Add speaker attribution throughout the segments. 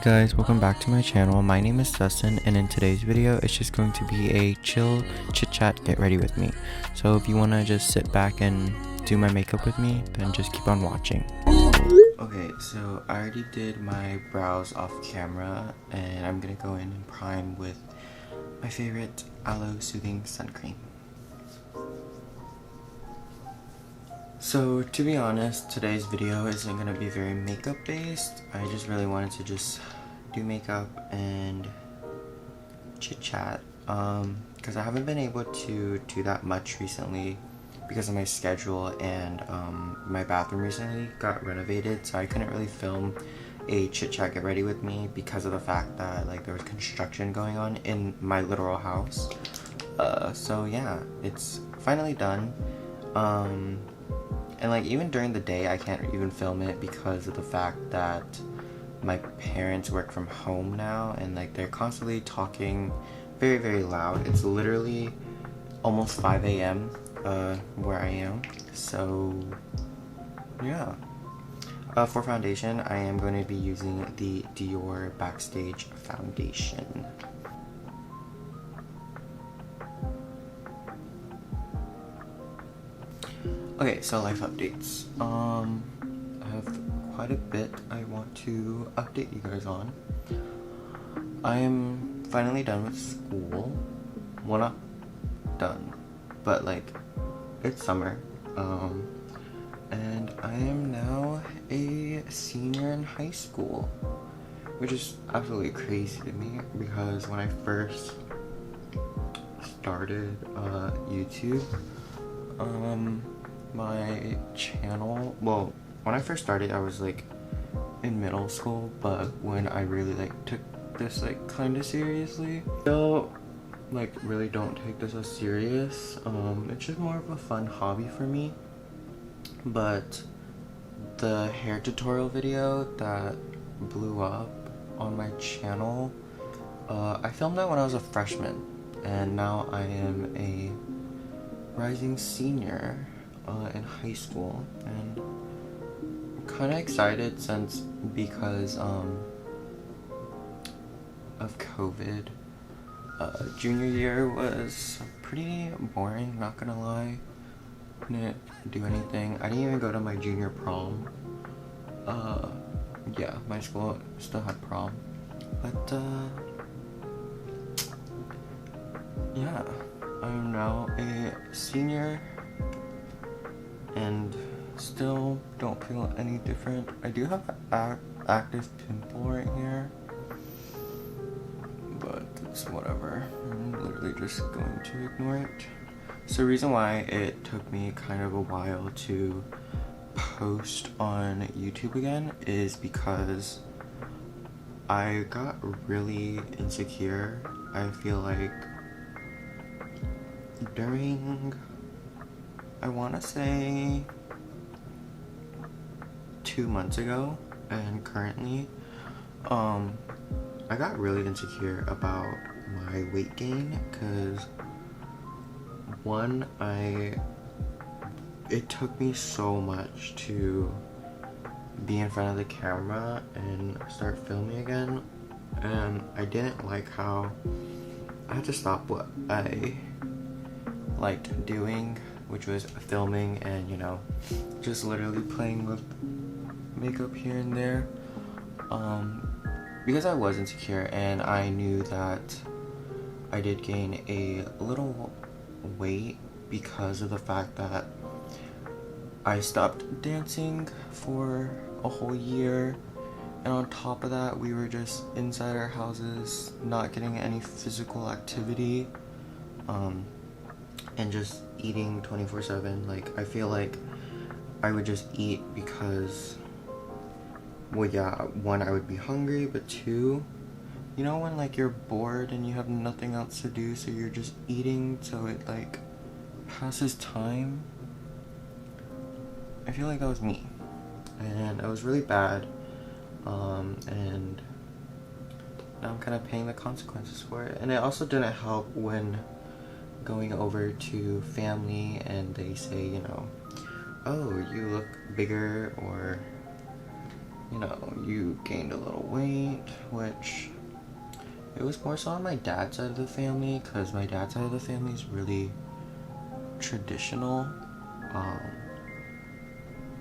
Speaker 1: guys, welcome back to my channel. My name is Dustin, and in today's video it's just going to be a chill chit chat get ready with me. So if you want to just sit back and do my makeup with me, then just keep on watching. Okay, so I already did my brows off camera, and I'm gonna go in and prime with my favorite aloe soothing sun cream. So to be honest, today's video isn't going to be very makeup based. I just really wanted to just do makeup and chit chat because I haven't been able to do that much recently because of my schedule, and my bathroom recently got renovated, so I couldn't really film a chit chat get ready with me because of the fact that like there was construction going on in my literal house. So yeah, it's finally done. And like even during the day I can't even film it because of the fact that my parents work from home now, and like they're constantly talking very, very loud. It's literally almost 5 a.m. Where I am. So yeah. For foundation, I am going to be using the Dior Backstage foundation. Okay, so life updates. I have quite a bit I want to update you guys on. I am finally done with school. Well, not done, but like it's summer. And I am now a senior in high school, which is absolutely crazy to me because when I first started YouTube, my channel, well, when I first started I was like in middle school, but when I really like took this like kind of seriously, still like really don't take this as serious. It's just more of a fun hobby for me. But the hair tutorial video that blew up on my channel, I filmed that when I was a freshman, and now I am a rising senior in high school, and I'm kind of excited because of COVID. Junior year was pretty boring, not gonna lie. Didn't do anything. I didn't even go to my junior prom. Yeah, my school still had prom, but yeah, I'm now a senior and still don't feel any different. I do have an active pimple right here, but it's whatever. I'm literally just going to ignore it. So the reason why it took me kind of a while to post on YouTube again is because I got really insecure. I feel like during, I want to say 2 months ago and currently, I got really insecure about my weight gain because one, it took me so much to be in front of the camera and start filming again, and I didn't like how I had to stop what I liked doing, which was filming and, you know, just literally playing with makeup here and there, because I was insecure, and I knew that I did gain a little weight because of the fact that I stopped dancing for a whole year, and on top of that we were just inside our houses not getting any physical activity, and just eating 24/7. Like I feel like I would just eat because, well, yeah, one, I would be hungry, but two, you know when like you're bored and you have nothing else to do, so you're just eating so it like passes time? I feel like that was me, and it was really bad, and now I'm kind of paying the consequences for it. And it also didn't help when going over to family and they say, you know, oh, you look bigger, or you know, you gained a little weight, which it was more so on my dad's side of the family, because my dad's side of the family is really traditional.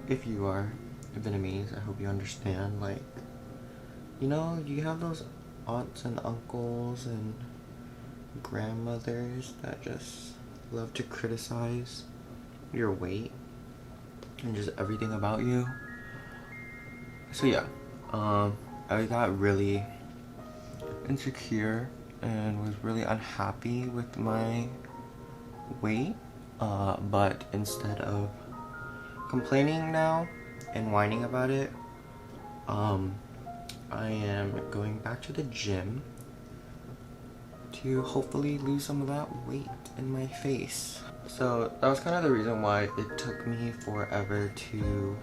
Speaker 1: If you are Vietnamese, I hope you understand, like, you know, you have those aunts and uncles and grandmothers that just love to criticize your weight and just everything about you. So yeah, I got really insecure and was really unhappy with my weight, but instead of complaining now and whining about it, I am going back to the gym to hopefully lose some of that weight in my face. So that was kind of the reason why it took me forever to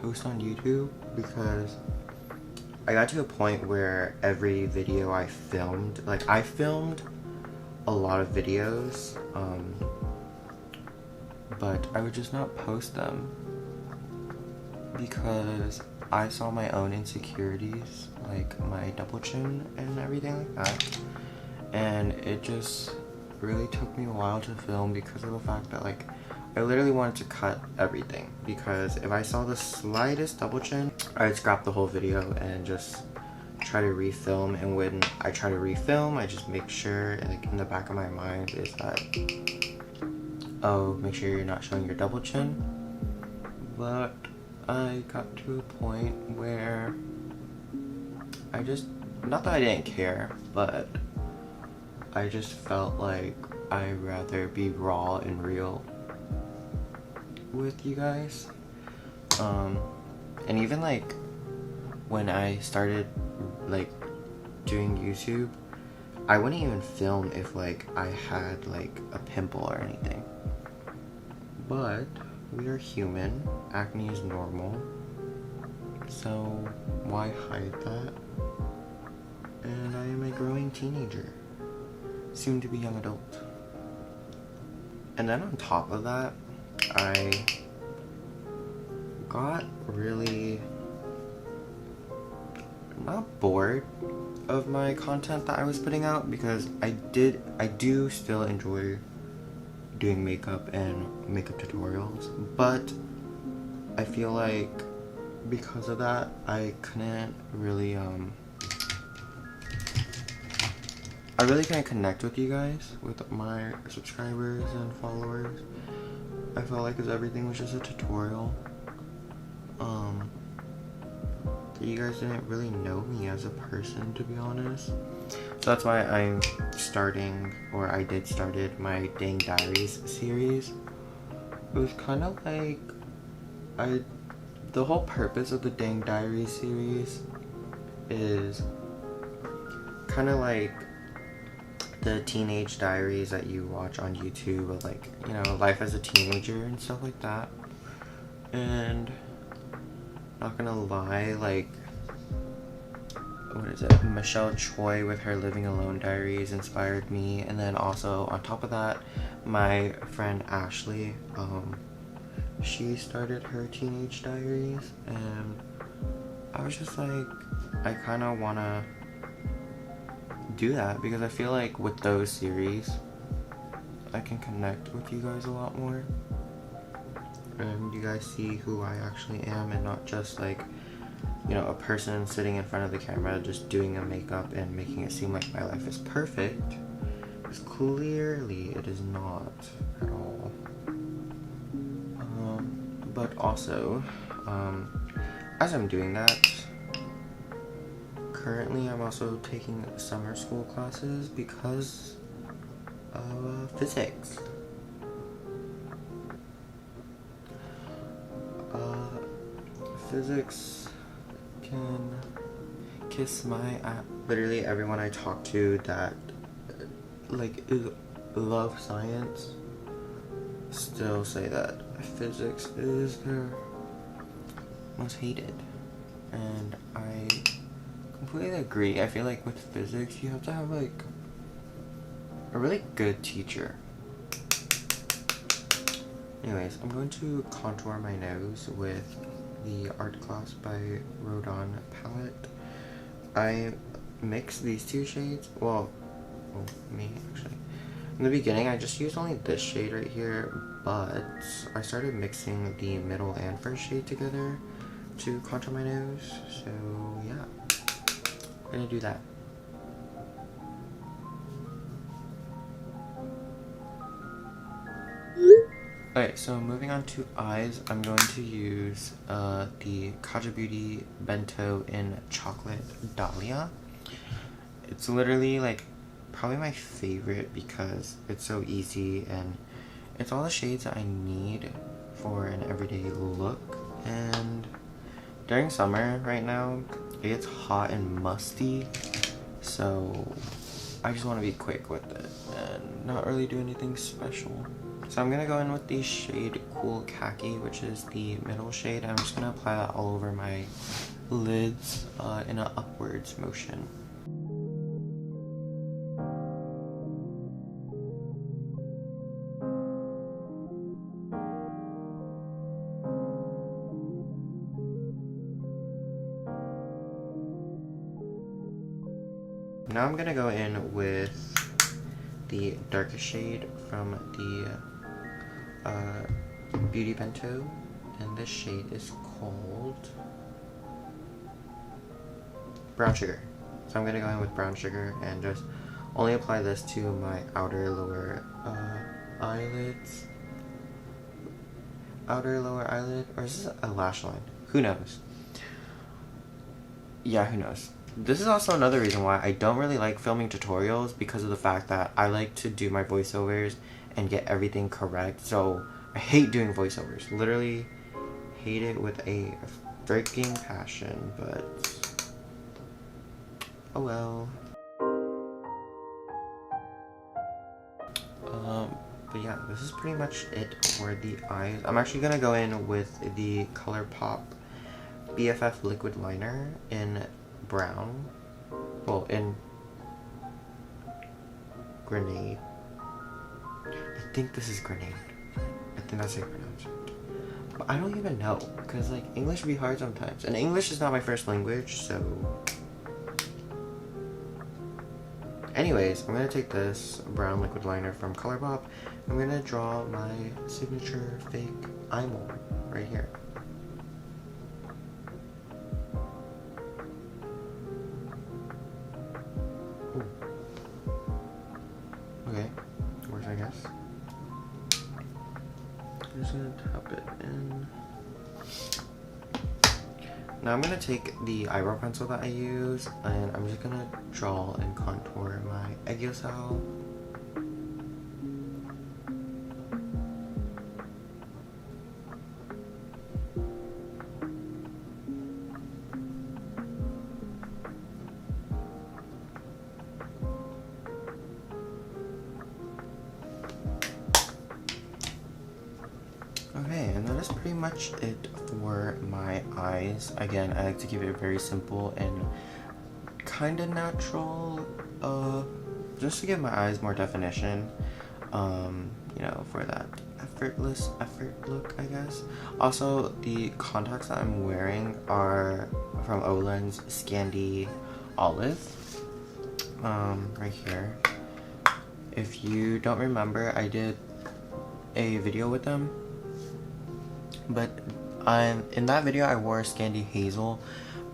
Speaker 1: post on YouTube, because I got to a point where every video I filmed, like I filmed a lot of videos, but I would just not post them because I saw my own insecurities, like my double chin and everything like that, and it just really took me a while to film because of the fact that, like, I literally wanted to cut everything, because if I saw the slightest double chin, I'd scrap the whole video and just try to refilm. And when I try to refilm, I just make sure, like, in the back of my mind is that, oh, make sure you're not showing your double chin. But I got to a point where I just, not that I didn't care, but I just felt like I'd rather be raw and real with you guys. And even like when I started like doing YouTube, I wouldn't even film if like I had like a pimple or anything. But we are human, acne is normal, so why hide that? And I am a growing teenager, soon to be young adult. And then on top of that, I got really not bored of my content that I was putting out, because I do still enjoy doing makeup and makeup tutorials, but I feel like because of that I couldn't really I really couldn't connect with you guys, with my subscribers and followers. I felt like because everything was just a tutorial, you guys didn't really know me as a person, to be honest. So that's why I'm starting, or I did started my Dang Diaries series. It was kind of like, the whole purpose of the Dang Diaries series is kind of like the teenage diaries that you watch on YouTube of, like, you know, life as a teenager and stuff like that. And not gonna lie, like, what is it, Michelle Choi with her Living Alone diaries inspired me. And then also on top of that, my friend Ashley, she started her teenage diaries, and I was just like, I kind of want to do that, because I feel like with those series I can connect with you guys a lot more, and you guys see who I actually am, and not just like, you know, a person sitting in front of the camera just doing a makeup and making it seem like my life is perfect, because clearly it is not at all. But also, as I'm doing that, currently I'm also taking summer school classes because of physics. Physics can kiss my ass. Literally everyone I talk to that like love science still say that physics is their most hated, and I completely agree. I feel like with physics you have to have like a really good teacher. Anyways, I'm going to contour my nose with the Art Class by Rodon palette. I mixed these two shades. Well, me actually. In the beginning, I just used only this shade right here, but I started mixing the middle and first shade together to contour my nose. So yeah, I'm gonna do that. Alright, so moving on to eyes, I'm going to use the Kaja Beauty Bento in Chocolate Dahlia. It's literally like probably my favorite because it's so easy and it's all the shades that I need for an everyday look. And during summer right now, it gets hot and musty, so I just want to be quick with it and not really do anything special. So I'm going to go in with the shade Cool Khaki, which is the middle shade. I'm just going to apply that all over my lids in an upwards motion. Now I'm going to go in with the darkest shade from the Beauty Bento, and this shade is called Brown Sugar. So I'm gonna go in with Brown Sugar and just only apply this to my outer lower eyelids. Outer lower eyelid, or is this a lash line? Who knows? Yeah, who knows? This is also another reason why I don't really like filming tutorials, because of the fact that I like to do my voiceovers and get everything correct. So I hate doing voiceovers. Literally hate it with a freaking passion, but oh well. But yeah, this is pretty much it for the eyes. I'm actually gonna go in with the ColourPop BFF liquid liner in brown. Well, in Grenade. I think this is Grenade. I think that's how you pronounce it. But I don't even know, because like English be hard sometimes. And English is not my first language, so... Anyways, I'm going to take this brown liquid liner from ColourPop. I'm going to draw my signature fake eye mole right here. Ooh. Okay, works I guess. I'm just going to tap it in. Now I'm going to take the eyebrow pencil that I use, and I'm just going to draw and contour my aegyo. Okay, and that is pretty much it for my eyes. Again, I like to keep it very simple and kind of natural, just to give my eyes more definition, you know, for that effortless effort look, I guess. Also, the contacts that I'm wearing are from Olen's Scandy Olive, right here. If you don't remember, I did a video with them, but in that video I wore Scandy Hazel.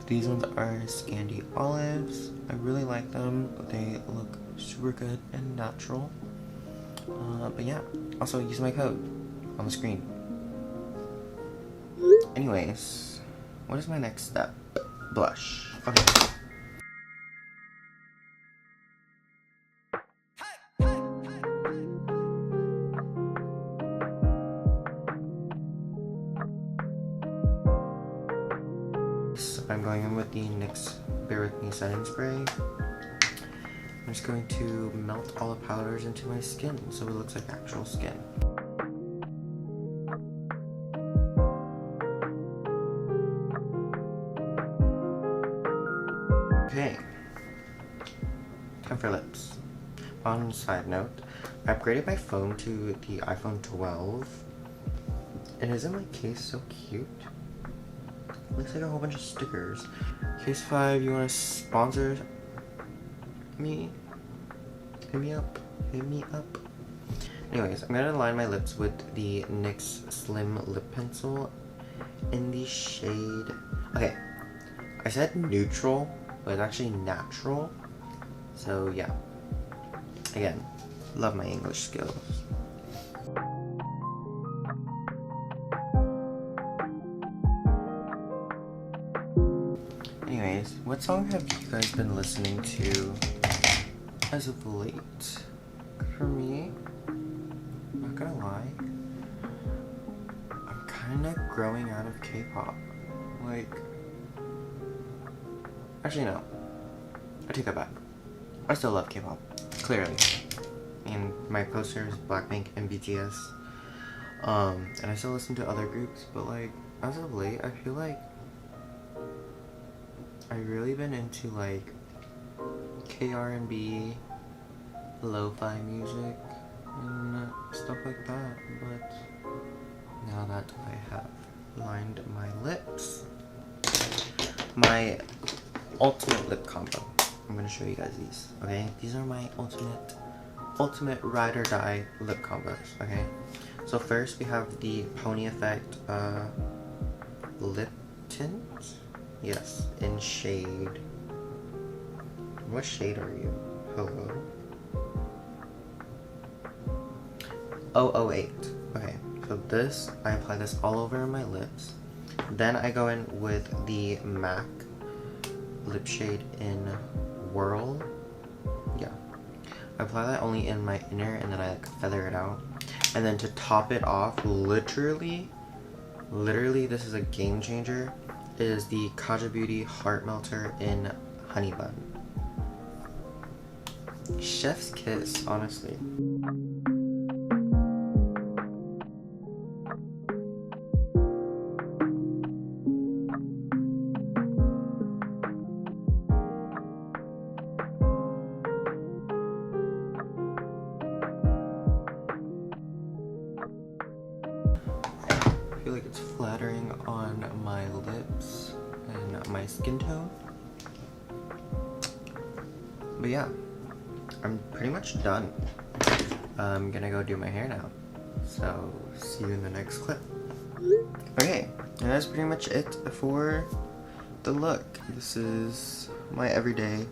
Speaker 1: These ones are Scandy Olives. I really like them. They look super good and natural. But yeah, also use my code on the screen. Anyways, what is my next step? Blush. Okay. I'm going in with the NYX Bear With Me setting spray. I'm just going to melt all the powders into my skin so it looks like actual skin. Okay, time for lips. On a side note, I upgraded my phone to the iPhone 12, and isn't my case so cute? Looks like a whole bunch of stickers. Case 5, you want to sponsor me? Hit me up. Hit me up. Anyways, I'm gonna line my lips with the NYX Slim Lip Pencil in the shade... Okay, I said neutral, but it's actually natural. So yeah. Again, love my English skills. Anyways, what song have you guys been listening to as of late? For me, I'm not gonna lie, I'm kinda growing out of K-pop. Like, actually no, I take that back. I still love K-pop, clearly. And my poster is Blackpink and BTS. And I still listen to other groups, but like, as of late, I feel like I've really been into like K-R&B, lo-fi music, and stuff like that. But now that I have lined my lips, my ultimate lip combo. I'm gonna show you guys these, okay? These are my ultimate ride or die lip combos, okay? So first we have the Pony Effect lip tint. Yes, in shade. What shade are you? Hello? 008. Okay, so this, I apply this all over my lips. Then I go in with the MAC lip shade in Whirl. Yeah. I apply that only in my inner and then I like feather it out. And then to top it off, literally this is a game changer, is the Kaja Beauty Heart Melter in Honey Bun. Chef's kiss, honestly. I feel like it's flattering on my lips and my skin tone. But yeah, I'm pretty much done. I'm gonna go do my hair now. So, see you in the next clip. Okay, and that's pretty much it for the look. This is my everyday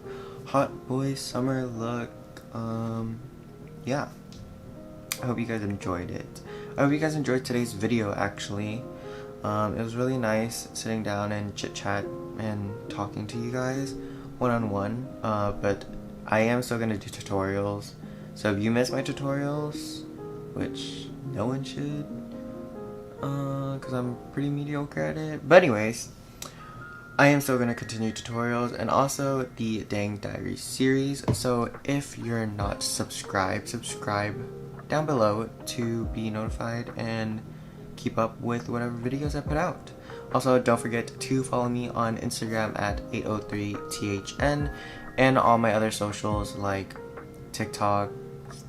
Speaker 1: hot boy summer look. Yeah. I hope you guys enjoyed it. I hope you guys enjoyed today's video, actually. It was really nice sitting down and chit-chat and talking to you guys one-on-one. But I am still gonna do tutorials. So if you miss my tutorials, which no one should, because I'm pretty mediocre at it. But anyways, I am still gonna continue tutorials and also the Dang Diaries series. So if you're not subscribed, subscribe down below to be notified and keep up with whatever videos I put out. Also, don't forget to follow me on Instagram at 803THN and all my other socials like TikTok,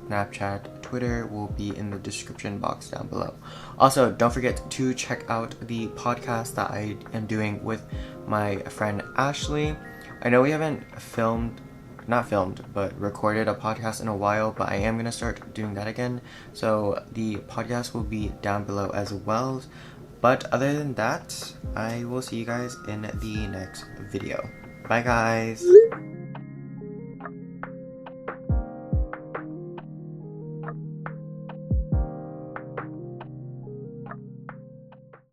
Speaker 1: Snapchat, Twitter will be in the description box down below. Also, don't forget to check out the podcast that I am doing with my friend Ashley. I know we haven't recorded a podcast in a while, but I am going to start doing that again. So the podcast will be down below as well. But other than that, I will see you guys in the next video. Bye guys!